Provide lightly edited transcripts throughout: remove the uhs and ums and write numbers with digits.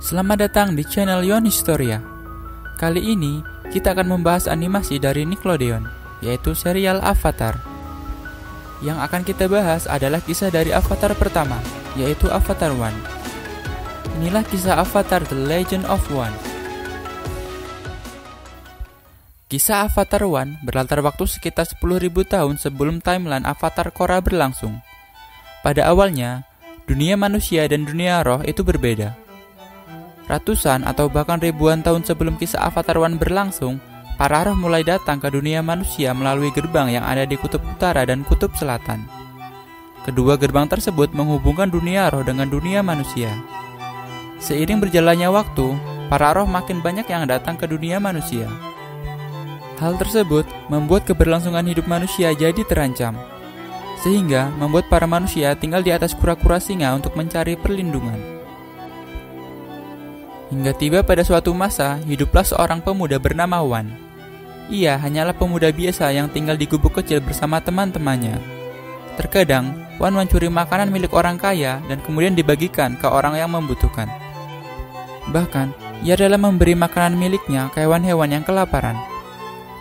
Selamat datang di channel Yon Historia. Kali ini kita akan membahas animasi dari Nickelodeon, yaitu serial Avatar. Yang akan kita bahas adalah kisah dari Avatar pertama, yaitu Avatar One. Inilah kisah Avatar The Legend of One. Kisah Avatar One berlatar waktu sekitar 10.000 tahun sebelum timeline Avatar Korra berlangsung. Pada awalnya, dunia manusia dan dunia roh itu berbeda. Ratusan atau bahkan ribuan tahun sebelum kisah Avatar One berlangsung, para roh mulai datang ke dunia manusia melalui gerbang yang ada di kutub utara dan kutub selatan. Kedua gerbang tersebut menghubungkan dunia roh dengan dunia manusia. Seiring berjalannya waktu, para roh makin banyak yang datang ke dunia manusia. Hal tersebut membuat keberlangsungan hidup manusia jadi terancam, sehingga membuat para manusia tinggal di atas kura-kura singa untuk mencari perlindungan. Hingga tiba pada suatu masa, hiduplah seorang pemuda bernama Wan. Ia hanyalah pemuda biasa yang tinggal di gubuk kecil bersama teman-temannya. Terkadang, Wan mencuri makanan milik orang kaya dan kemudian dibagikan ke orang yang membutuhkan. Bahkan, ia rela memberi makanan miliknya ke hewan-hewan yang kelaparan.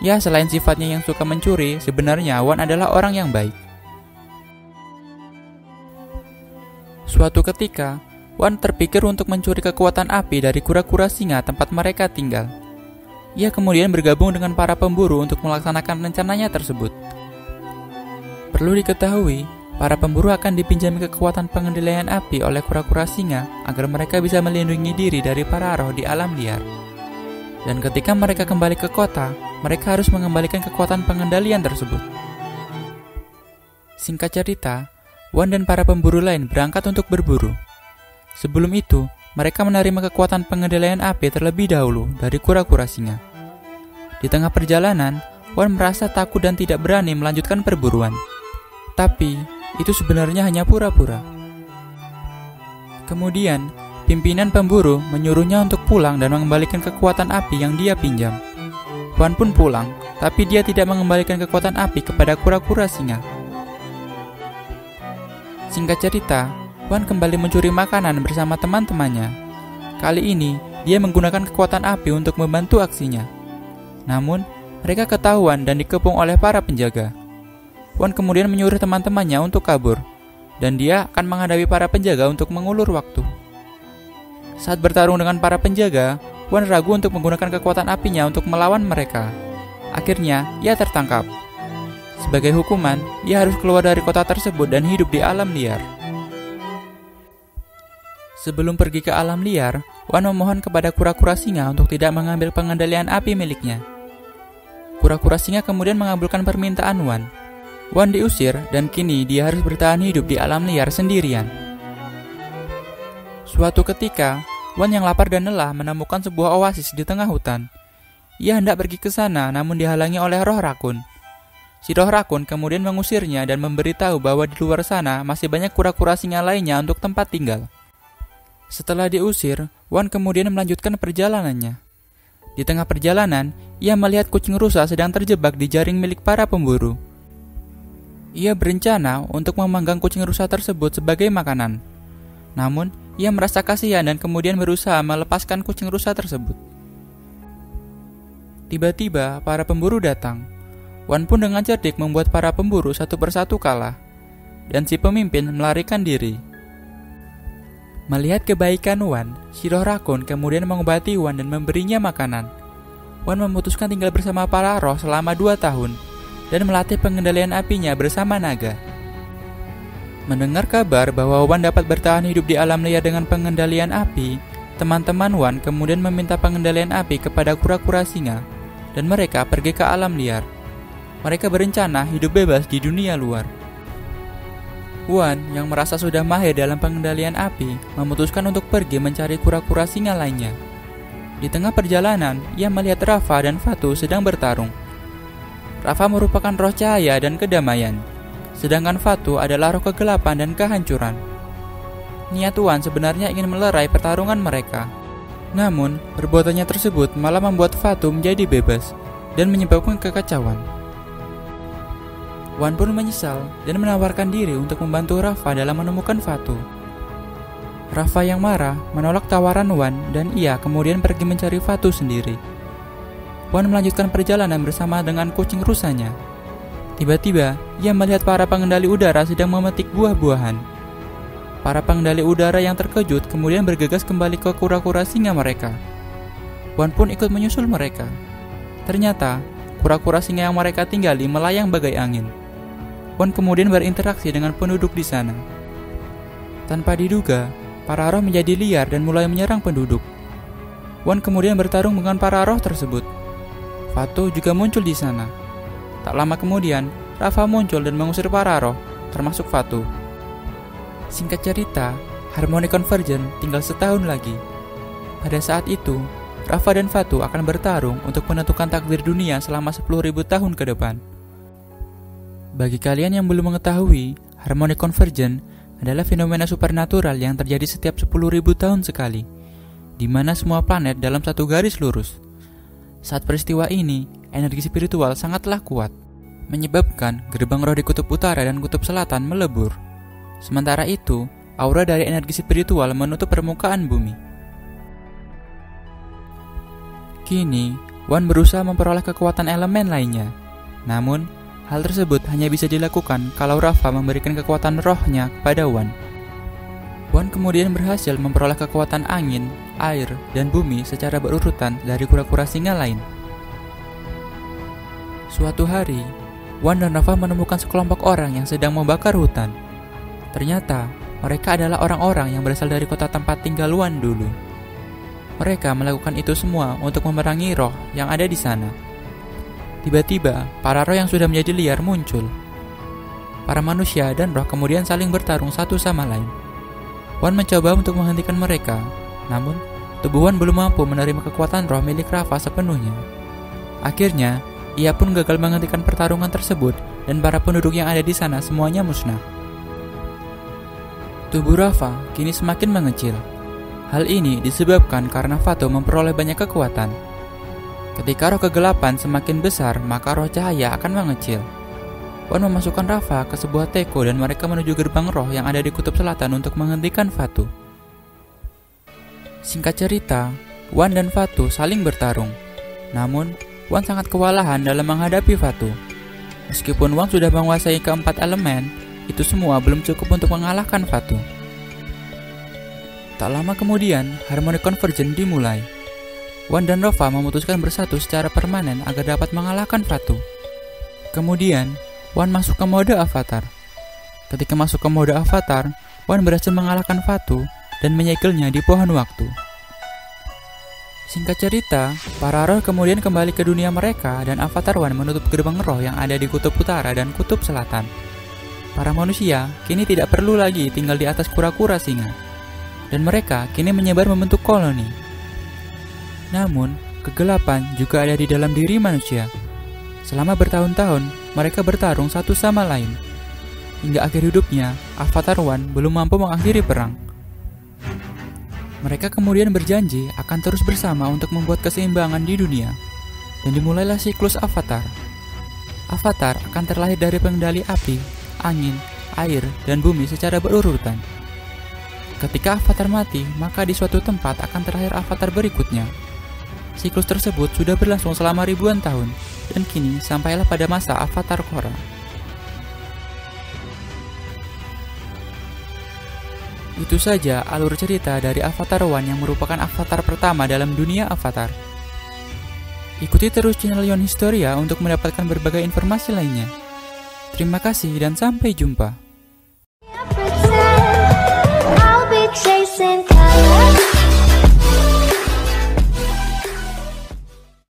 Ya, selain sifatnya yang suka mencuri, sebenarnya Wan adalah orang yang baik. Suatu ketika, Wan terpikir untuk mencuri kekuatan api dari kura-kura singa tempat mereka tinggal. Ia kemudian bergabung dengan para pemburu untuk melaksanakan rencananya tersebut. Perlu diketahui, para pemburu akan dipinjami kekuatan pengendalian api oleh kura-kura singa agar mereka bisa melindungi diri dari para roh di alam liar. Dan ketika mereka kembali ke kota, mereka harus mengembalikan kekuatan pengendalian tersebut. Singkat cerita, Wan dan para pemburu lain berangkat untuk berburu. Sebelum itu, mereka menerima kekuatan pengendalian api terlebih dahulu dari kura-kura singa. Di tengah perjalanan, Wan merasa takut dan tidak berani melanjutkan perburuan. Tapi, itu sebenarnya hanya pura-pura. Kemudian, pimpinan pemburu menyuruhnya untuk pulang dan mengembalikan kekuatan api yang dia pinjam. Wan pun pulang, tapi dia tidak mengembalikan kekuatan api kepada kura-kura singa. Singkat cerita, Wan kembali mencuri makanan bersama teman-temannya. Kali ini, dia menggunakan kekuatan api untuk membantu aksinya. Namun, mereka ketahuan dan dikepung oleh para penjaga. Wan kemudian menyuruh teman-temannya untuk kabur, dan dia akan menghadapi para penjaga untuk mengulur waktu. Saat bertarung dengan para penjaga, Wan ragu untuk menggunakan kekuatan apinya untuk melawan mereka. Akhirnya, ia tertangkap. Sebagai hukuman, ia harus keluar dari kota tersebut dan hidup di alam liar. Sebelum pergi ke alam liar, Wan memohon kepada kura-kura singa untuk tidak mengambil pengendalian api miliknya. Kura-kura singa kemudian mengabulkan permintaan Wan. Wan diusir dan kini dia harus bertahan hidup di alam liar sendirian. Suatu ketika, Wan yang lapar dan lelah menemukan sebuah oasis di tengah hutan. Ia hendak pergi ke sana namun dihalangi oleh roh rakun. Si roh rakun kemudian mengusirnya dan memberitahu bahwa di luar sana masih banyak kura-kura singa lainnya untuk tempat tinggal. Setelah diusir, Wan kemudian melanjutkan perjalanannya. Di tengah perjalanan, ia melihat kucing rusa sedang terjebak di jaring milik para pemburu. Ia berencana untuk memanggang kucing rusa tersebut sebagai makanan. Namun, ia merasa kasihan dan kemudian berusaha melepaskan kucing rusa tersebut. Tiba-tiba, para pemburu datang. Wan pun dengan cerdik membuat para pemburu satu persatu kalah, dan si pemimpin melarikan diri. Melihat kebaikan Wan, si roh rakun kemudian mengobati Wan dan memberinya makanan. Wan memutuskan tinggal bersama para roh selama 2 tahun dan melatih pengendalian apinya bersama naga. Mendengar kabar bahwa Wan dapat bertahan hidup di alam liar dengan pengendalian api, teman-teman Wan kemudian meminta pengendalian api kepada kura-kura singa dan mereka pergi ke alam liar. Mereka berencana hidup bebas di dunia luar. Wan yang merasa sudah mahir dalam pengendalian api memutuskan untuk pergi mencari kura-kura singa lainnya. Di tengah perjalanan, ia melihat Rafa dan Fatu sedang bertarung. Rafa merupakan roh cahaya dan kedamaian, sedangkan Fatu adalah roh kegelapan dan kehancuran. Niat Wan sebenarnya ingin melerai pertarungan mereka. Namun, perbuatannya tersebut malah membuat Fatu menjadi bebas dan menyebabkan kekacauan. Wan pun menyesal dan menawarkan diri untuk membantu Rafa dalam menemukan Fatu. Rafa yang marah menolak tawaran Wan dan ia kemudian pergi mencari Fatu sendiri. Wan melanjutkan perjalanan bersama dengan kucing rusanya. Tiba-tiba, ia melihat para pengendali udara sedang memetik buah-buahan. Para pengendali udara yang terkejut kemudian bergegas kembali ke kura-kura singa mereka. Wan pun ikut menyusul mereka. Ternyata, kura-kura singa yang mereka tinggali melayang bagai angin. Wan kemudian berinteraksi dengan penduduk di sana. Tanpa diduga, para roh menjadi liar dan mulai menyerang penduduk. Wan kemudian bertarung dengan para roh tersebut. Fatu juga muncul di sana. Tak lama kemudian, Rafa muncul dan mengusir para roh, termasuk Fatu. Singkat cerita, Harmony Convergence tinggal setahun lagi. Pada saat itu, Rafa dan Fatu akan bertarung untuk menentukan takdir dunia selama 10.000 tahun ke depan. Bagi kalian yang belum mengetahui, Harmony Convergence adalah fenomena supernatural yang terjadi setiap 10.000 tahun sekali, di mana semua planet dalam satu garis lurus. Saat peristiwa ini, energi spiritual sangatlah kuat, menyebabkan gerbang roh di kutub utara dan kutub selatan melebur. Sementara itu, aura dari energi spiritual menutup permukaan bumi. Kini, Wan berusaha memperoleh kekuatan elemen lainnya. Namun, hal tersebut hanya bisa dilakukan kalau Rafa memberikan kekuatan rohnya kepada Wan. Wan kemudian berhasil memperoleh kekuatan angin, air, dan bumi secara berurutan dari kura-kura singa lain. Suatu hari, Wan dan Rafa menemukan sekelompok orang yang sedang membakar hutan. Ternyata, mereka adalah orang-orang yang berasal dari kota tempat tinggal Wan dulu. Mereka melakukan itu semua untuk memerangi roh yang ada di sana. Tiba-tiba, para roh yang sudah menjadi liar muncul. Para manusia dan roh kemudian saling bertarung satu sama lain. Wan mencoba untuk menghentikan mereka, namun tubuh Wan belum mampu menerima kekuatan roh milik Rafa sepenuhnya. Akhirnya, ia pun gagal menghentikan pertarungan tersebut dan para penduduk yang ada di sana semuanya musnah. Tubuh Rafa kini semakin mengecil. Hal ini disebabkan karena Fatu memperoleh banyak kekuatan. Ketika roh kegelapan semakin besar, maka roh cahaya akan mengecil. Wan memasukkan Rafa ke sebuah teko dan mereka menuju gerbang roh yang ada di kutub selatan untuk menghentikan Fatu. Singkat cerita, Wan dan Fatu saling bertarung. Namun, Wan sangat kewalahan dalam menghadapi Fatu. Meskipun Wan sudah menguasai keempat elemen, itu semua belum cukup untuk mengalahkan Fatu. Tak lama kemudian, Harmony Convergence dimulai. Wan dan Rafa memutuskan bersatu secara permanen agar dapat mengalahkan Fatu. Kemudian, Wan masuk ke mode avatar. Ketika masuk ke mode avatar, Wan berhasil mengalahkan Fatu dan menyegelnya di pohon waktu. Singkat cerita, para roh kemudian kembali ke dunia mereka dan avatar Wan menutup gerbang roh yang ada di kutub utara dan kutub selatan. Para manusia kini tidak perlu lagi tinggal di atas kura-kura singa, dan mereka kini menyebar membentuk koloni. Namun, kegelapan juga ada di dalam diri manusia. Selama bertahun-tahun, mereka bertarung satu sama lain. Hingga akhir hidupnya, Avatar Wan belum mampu mengakhiri perang. Mereka kemudian berjanji akan terus bersama untuk membuat keseimbangan di dunia. Dan dimulailah siklus Avatar. Avatar akan terlahir dari pengendali api, angin, air, dan bumi secara berurutan. Ketika avatar mati, maka di suatu tempat akan terlahir avatar berikutnya. Siklus tersebut sudah berlangsung selama ribuan tahun, dan kini sampailah pada masa avatar Korra. Itu saja alur cerita dari Avatar Wan yang merupakan avatar pertama dalam dunia avatar. Ikuti terus channel Yon Historia untuk mendapatkan berbagai informasi lainnya. Terima kasih dan sampai jumpa.